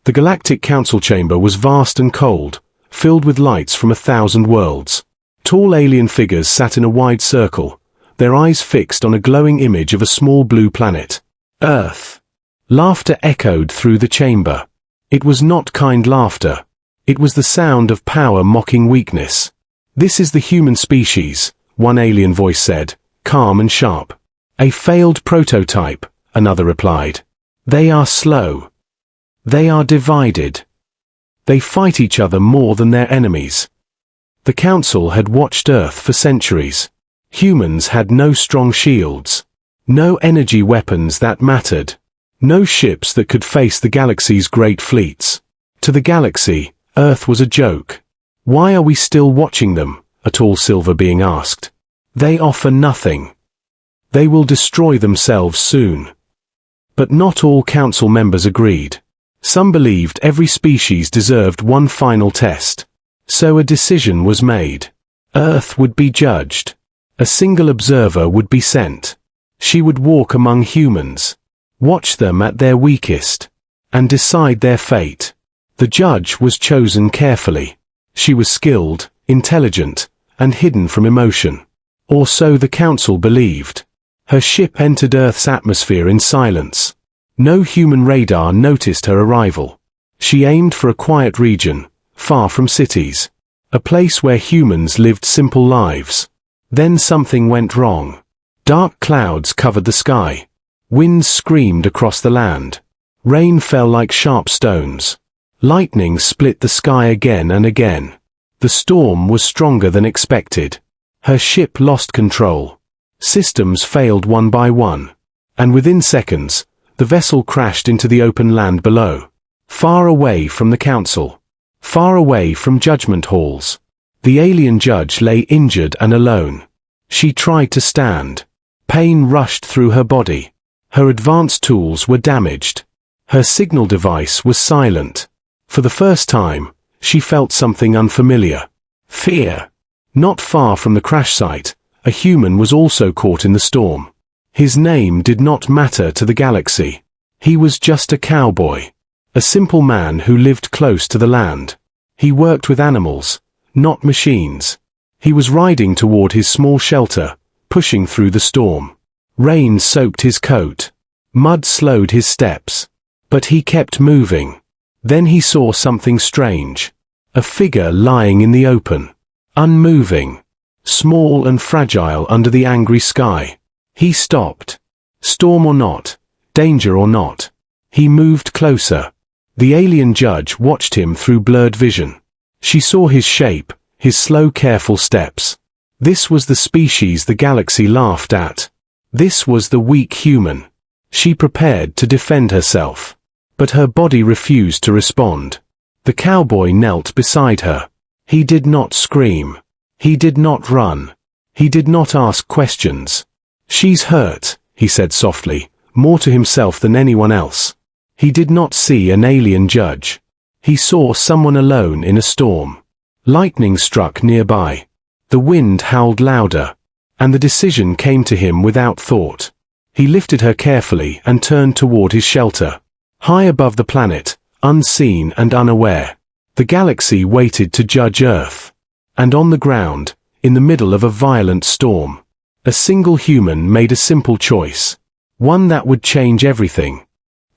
The Galactic Council chamber was vast and cold, filled with lights from 1,000 worlds. Tall alien figures sat in a wide circle, their eyes fixed on a glowing image of a small blue planet. Earth. Laughter echoed through the chamber. It was not kind laughter. It was the sound of power mocking weakness. "This is the human species," one alien voice said, calm and sharp. "A failed prototype," another replied. "They are slow. They are divided. They fight each other more than their enemies." The Council had watched Earth for centuries. Humans had no strong shields. No energy weapons that mattered. No ships that could face the galaxy's great fleets. To the galaxy, Earth was a joke. "Why are we still watching them?" a tall silver being asked. "They offer nothing. They will destroy themselves soon." But not all Council members agreed. Some believed every species deserved one final test. So a decision was made. Earth would be judged. A single observer would be sent. She would walk among humans, watch them at their weakest, and decide their fate. The judge was chosen carefully. She was skilled, intelligent, and hidden from emotion. Or so the Council believed. Her ship entered Earth's atmosphere in silence. No human radar noticed her arrival. She aimed for a quiet region, far from cities. A place where humans lived simple lives. Then something went wrong. Dark clouds covered the sky. Winds screamed across the land. Rain fell like sharp stones. Lightning split the sky again and again. The storm was stronger than expected. Her ship lost control. Systems failed one by one. And within seconds, the vessel crashed into the open land below. Far away from the Council. Far away from judgment halls. The alien judge lay injured and alone. She tried to stand. Pain rushed through her body. Her advanced tools were damaged. Her signal device was silent. For the first time, she felt something unfamiliar. Fear. Not far from the crash site, a human was also caught in the storm. His name did not matter to the galaxy. He was just a cowboy. A simple man who lived close to the land. He worked with animals, not machines. He was riding toward his small shelter, pushing through the storm. Rain soaked his coat. Mud slowed his steps. But he kept moving. Then he saw something strange. A figure lying in the open. Unmoving. Small and fragile under the angry sky. He stopped. Storm or not, danger or not. He moved closer. The alien judge watched him through blurred vision. She saw his shape, his slow careful steps. This was the species the galaxy laughed at. This was the weak human. She prepared to defend herself. But her body refused to respond. The cowboy knelt beside her. He did not scream. He did not run. He did not ask questions. "She's hurt," he said softly, more to himself than anyone else. He did not see an alien judge. He saw someone alone in a storm. Lightning struck nearby. The wind howled louder. And the decision came to him without thought. He lifted her carefully and turned toward his shelter. High above the planet, unseen and unaware, the galaxy waited to judge Earth. And on the ground, in the middle of a violent storm, a single human made a simple choice. One that would change everything.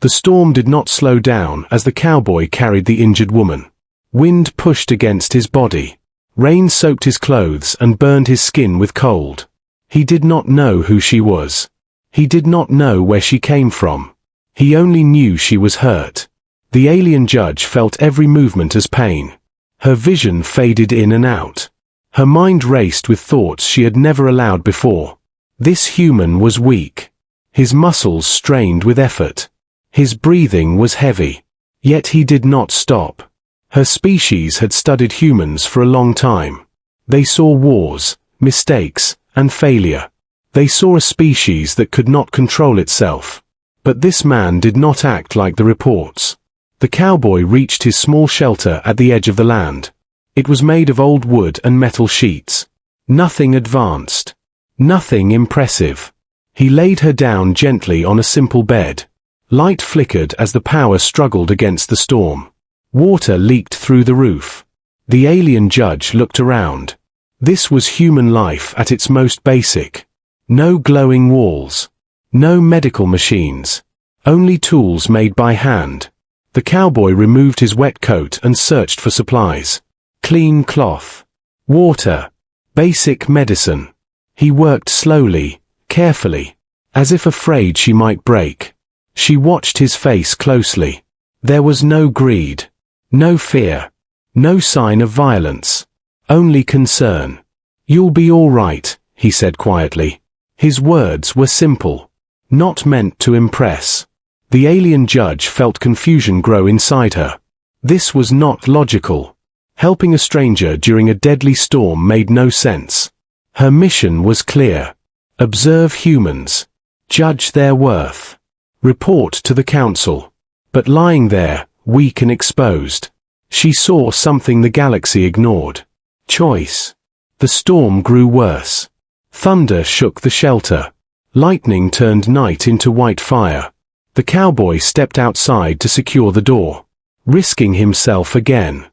The storm did not slow down as the cowboy carried the injured woman. Wind pushed against his body. Rain soaked his clothes and burned his skin with cold. He did not know who she was. He did not know where she came from. He only knew she was hurt. The alien judge felt every movement as pain. Her vision faded in and out. Her mind raced with thoughts she had never allowed before. This human was weak. His muscles strained with effort. His breathing was heavy. Yet he did not stop. Her species had studied humans for a long time. They saw wars, mistakes, and failure. They saw a species that could not control itself. But this man did not act like the reports. The cowboy reached his small shelter at the edge of the land. It was made of old wood and metal sheets. Nothing advanced. Nothing impressive. He laid her down gently on a simple bed. Light flickered as the power struggled against the storm. Water leaked through the roof. The alien judge looked around. This was human life at its most basic. No glowing walls. No medical machines. Only tools made by hand. The cowboy removed his wet coat and searched for supplies. Clean cloth. Water. Basic medicine. He worked slowly, carefully, as if afraid she might break. She watched his face closely. There was no greed. No fear. No sign of violence. Only concern. "You'll be all right," he said quietly. His words were simple. Not meant to impress. The alien judge felt confusion grow inside her. This was not logical. Helping a stranger during a deadly storm made no sense. Her mission was clear. Observe humans. Judge their worth. Report to the council. But lying there, weak and exposed, she saw something the galaxy ignored. Choice. The storm grew worse. Thunder shook the shelter. Lightning turned night into white fire. The cowboy stepped outside to secure the door, risking himself again.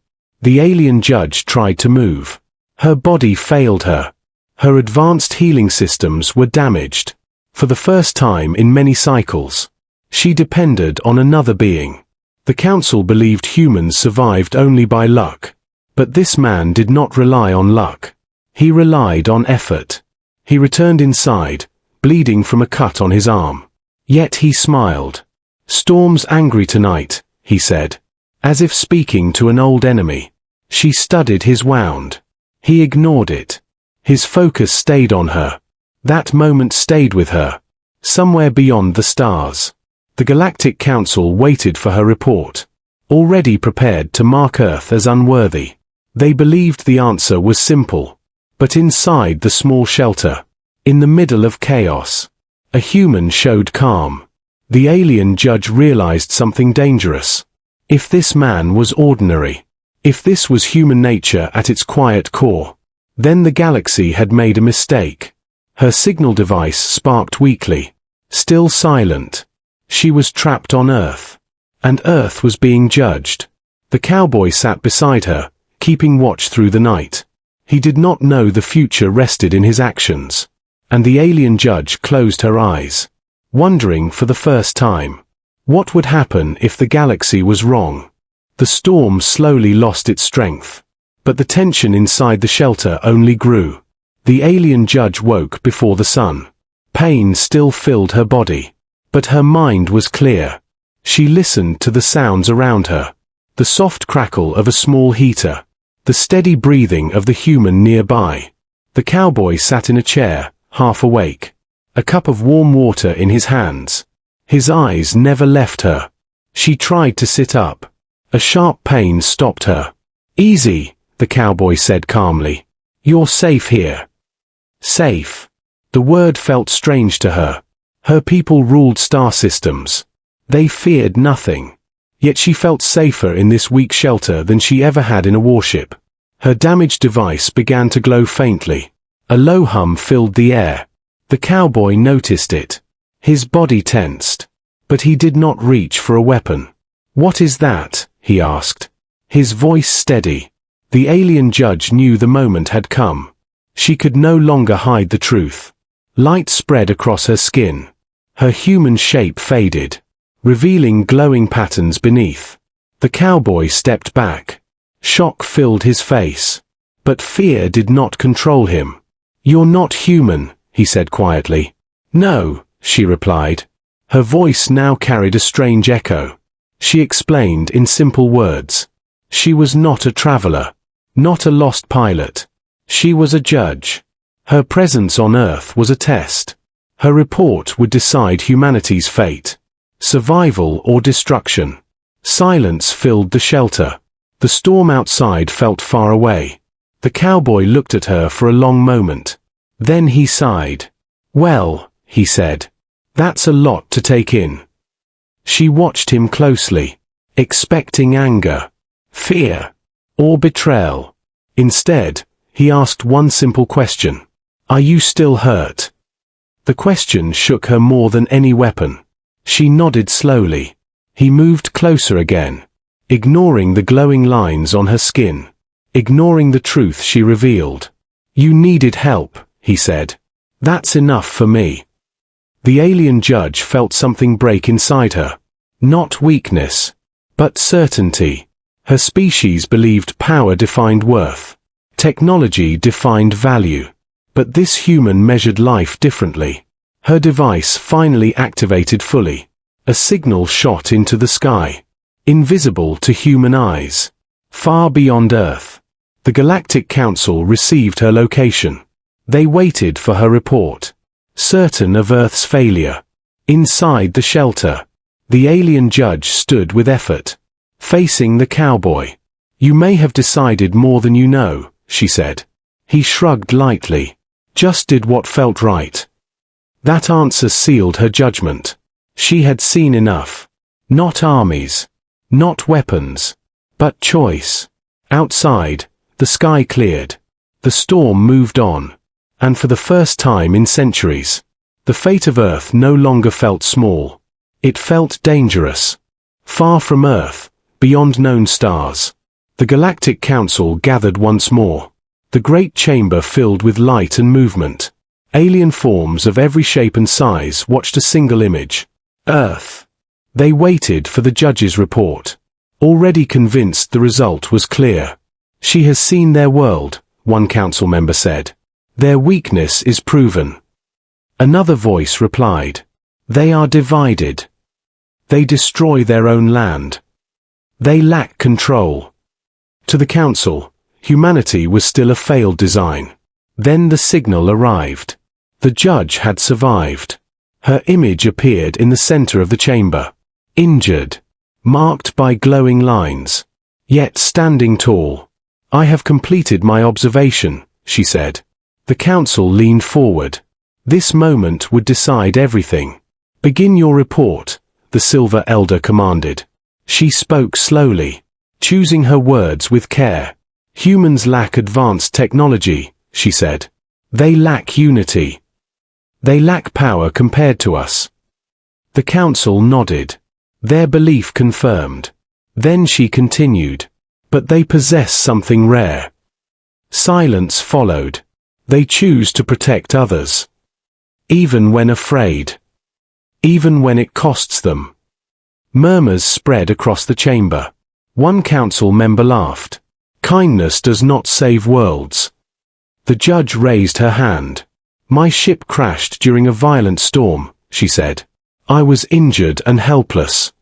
The alien judge tried to move. Her body failed her. Her advanced healing systems were damaged. For the first time in many cycles, she depended on another being. The council believed humans survived only by luck. But this man did not rely on luck. He relied on effort. He returned inside, bleeding from a cut on his arm. Yet he smiled. "Storm's angry tonight," he said, as if speaking to an old enemy. She studied his wound. He ignored it. His focus stayed on her. That moment stayed with her, somewhere beyond the stars. The Galactic Council waited for her report, already prepared to mark Earth as unworthy. They believed the answer was simple. But inside the small shelter, in the middle of chaos, a human showed calm. The alien judge realized something dangerous. If this man was ordinary, if this was human nature at its quiet core, then the galaxy had made a mistake. Her signal device sparked weakly, still silent. She was trapped on Earth. And Earth was being judged. The cowboy sat beside her, keeping watch through the night. He did not know the future rested in his actions. And the alien judge closed her eyes, wondering for the first time, what would happen if the galaxy was wrong? The storm slowly lost its strength. But the tension inside the shelter only grew. The alien judge woke before the sun. Pain still filled her body. But her mind was clear. She listened to the sounds around her. The soft crackle of a small heater. The steady breathing of the human nearby. The cowboy sat in a chair, half awake. A cup of warm water in his hands. His eyes never left her. She tried to sit up. A sharp pain stopped her. "Easy," the cowboy said calmly. "You're safe here." Safe. The word felt strange to her. Her people ruled star systems. They feared nothing. Yet she felt safer in this weak shelter than she ever had in a warship. Her damaged device began to glow faintly. A low hum filled the air. The cowboy noticed it. His body tensed. But he did not reach for a weapon. "What is that?" he asked. His voice steady. The alien judge knew the moment had come. She could no longer hide the truth. Light spread across her skin. Her human shape faded, revealing glowing patterns beneath. The cowboy stepped back. Shock filled his face. But fear did not control him. "You're not human," he said quietly. "No," she replied. Her voice now carried a strange echo. She explained in simple words. She was not a traveler, not a lost pilot. She was a judge. Her presence on Earth was a test. Her report would decide humanity's fate. Survival or destruction. Silence filled the shelter. The storm outside felt far away. The cowboy looked at her for a long moment. Then he sighed. "Well," he said, "that's a lot to take in." She watched him closely, expecting anger, fear, or betrayal. Instead, he asked one simple question. "Are you still hurt?" The question shook her more than any weapon. She nodded slowly. He moved closer again, ignoring the glowing lines on her skin, ignoring the truth she revealed. You needed help, he said. That's enough for me. The alien judge felt something break inside her. Not weakness, but certainty. Her species believed power defined worth. Technology defined value. But this human measured life differently. Her device finally activated fully. A signal shot into the sky. Invisible to human eyes. Far beyond Earth. The Galactic Council received her location. They waited for her report. Certain of Earth's failure. Inside the shelter, the alien judge stood with effort, facing the cowboy. You may have decided more than you know, she said. He shrugged lightly. Just did what felt right. That answer sealed her judgment. She had seen enough. Not armies. Not weapons. But choice. Outside, the sky cleared. The storm moved on. And for the first time in centuries, the fate of Earth no longer felt small. It felt dangerous. Far from Earth, beyond known stars. The Galactic Council gathered once more. The great chamber filled with light and movement. Alien forms of every shape and size watched a single image. Earth. They waited for the judge's report. Already convinced the result was clear. She has seen their world, one council member said. Their weakness is proven. Another voice replied. They are divided. They destroy their own land. They lack control. To the council, humanity was still a failed design. Then the signal arrived. The judge had survived. Her image appeared in the center of the chamber. Injured. Marked by glowing lines. Yet standing tall. I have completed my observation, she said. The council leaned forward. This moment would decide everything. Begin your report, the Silver Elder commanded. She spoke slowly, choosing her words with care. Humans lack advanced technology, she said. They lack unity. They lack power compared to us. The council nodded. Their belief confirmed. Then she continued. But they possess something rare. Silence followed. They choose to protect others. Even when afraid. Even when it costs them. Murmurs spread across the chamber. One council member laughed. Kindness does not save worlds. The judge raised her hand. My ship crashed during a violent storm, she said. I was injured and helpless.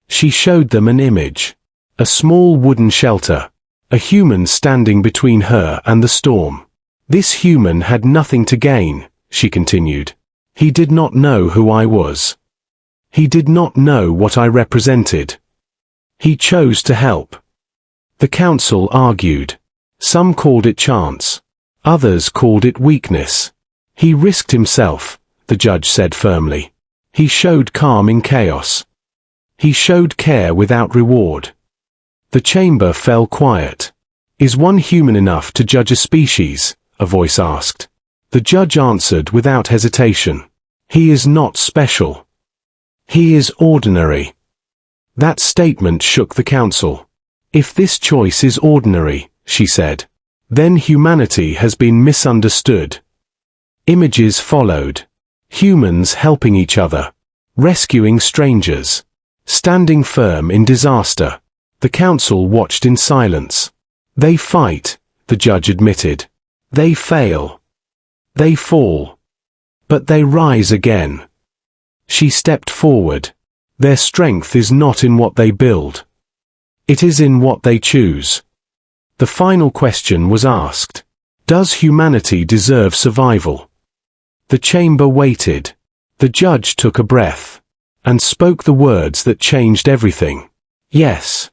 She showed them an image. A small wooden shelter. A human standing between her and the storm. This human had nothing to gain, she continued. He did not know who I was. He did not know what I represented. He chose to help. The council argued. Some called it chance. Others called it weakness. He risked himself, the judge said firmly. He showed calm in chaos. He showed care without reward. The chamber fell quiet. Is one human enough to judge a species? A voice asked. The judge answered without hesitation. He is not special. He is ordinary. That statement shook the council. If this choice is ordinary, she said, then humanity has been misunderstood. Images followed. Humans helping each other. Rescuing strangers. Standing firm in disaster. The council watched in silence. They fight, the judge admitted. They fail. They fall. But they rise again. She stepped forward. Their strength is not in what they build. It is in what they choose. The final question was asked. Does humanity deserve survival? The chamber waited. The judge took a breath. And spoke the words that changed everything. Yes.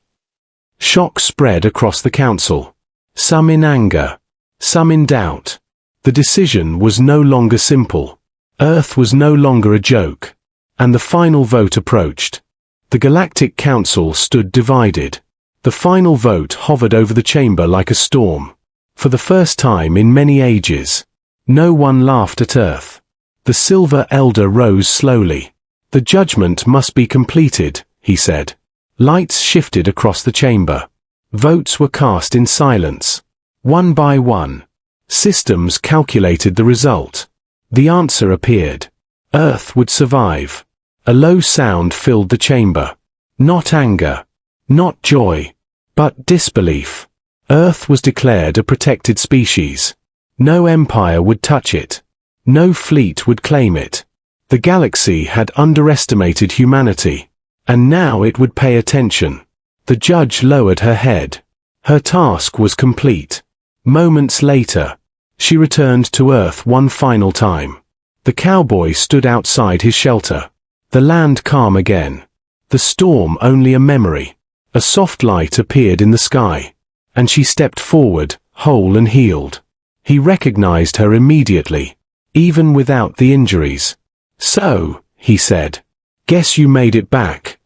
Shock spread across the council. Some in anger. Some in doubt. The decision was no longer simple. Earth was no longer a joke. And the final vote approached. The Galactic Council stood divided. The final vote hovered over the chamber like a storm. For the first time in many ages. No one laughed at Earth. The Silver Elder rose slowly. The judgment must be completed, he said. Lights shifted across the chamber. Votes were cast in silence. One by one. Systems calculated the result. The answer appeared. Earth would survive. A low sound filled the chamber. Not anger. Not joy. But disbelief. Earth was declared a protected species. No empire would touch it. No fleet would claim it. The galaxy had underestimated humanity. And now it would pay attention. The judge lowered her head. Her task was complete. Moments later, she returned to Earth one final time. The cowboy stood outside his shelter. The land calm again. The storm only a memory. A soft light appeared in the sky. And she stepped forward, whole and healed. He recognized her immediately, even without the injuries. "So," he said, "guess you made it back."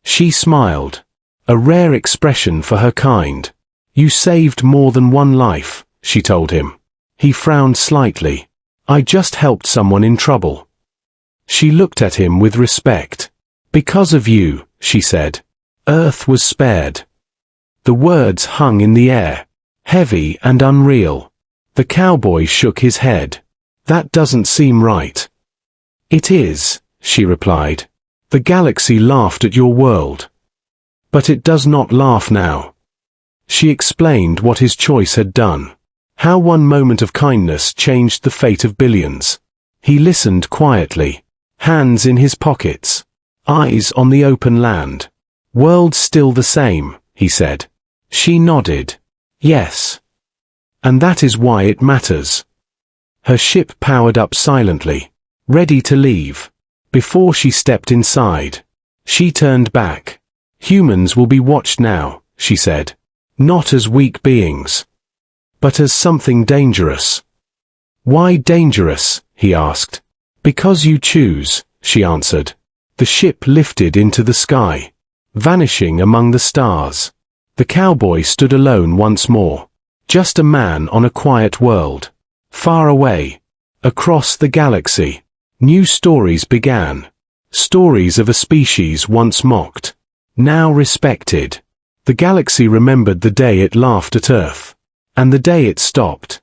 She smiled. A rare expression for her kind. "You saved more than one life," she told him. He frowned slightly. "I just helped someone in trouble." She looked at him with respect. "Because of you," she said, "Earth was spared." The words hung in the air, heavy and unreal. The cowboy shook his head. "That doesn't seem right." "It is," she replied. "The galaxy laughed at your world. But it does not laugh now." She explained what his choice had done. How one moment of kindness changed the fate of billions. He listened quietly, hands in his pockets, eyes on the open land. "World still the same," he said. She nodded. "Yes. And that is why it matters." Her ship powered up silently, ready to leave. Before she stepped inside, she turned back. "Humans will be watched now," she said. "Not as weak beings, but as something dangerous." "Why dangerous?" he asked. "Because you choose," she answered. The ship lifted into the sky, vanishing among the stars. The cowboy stood alone once more. Just a man on a quiet world. Far away, across the galaxy, new stories began. Stories of a species once mocked, now respected. The galaxy remembered the day it laughed at Earth, and the day it stopped.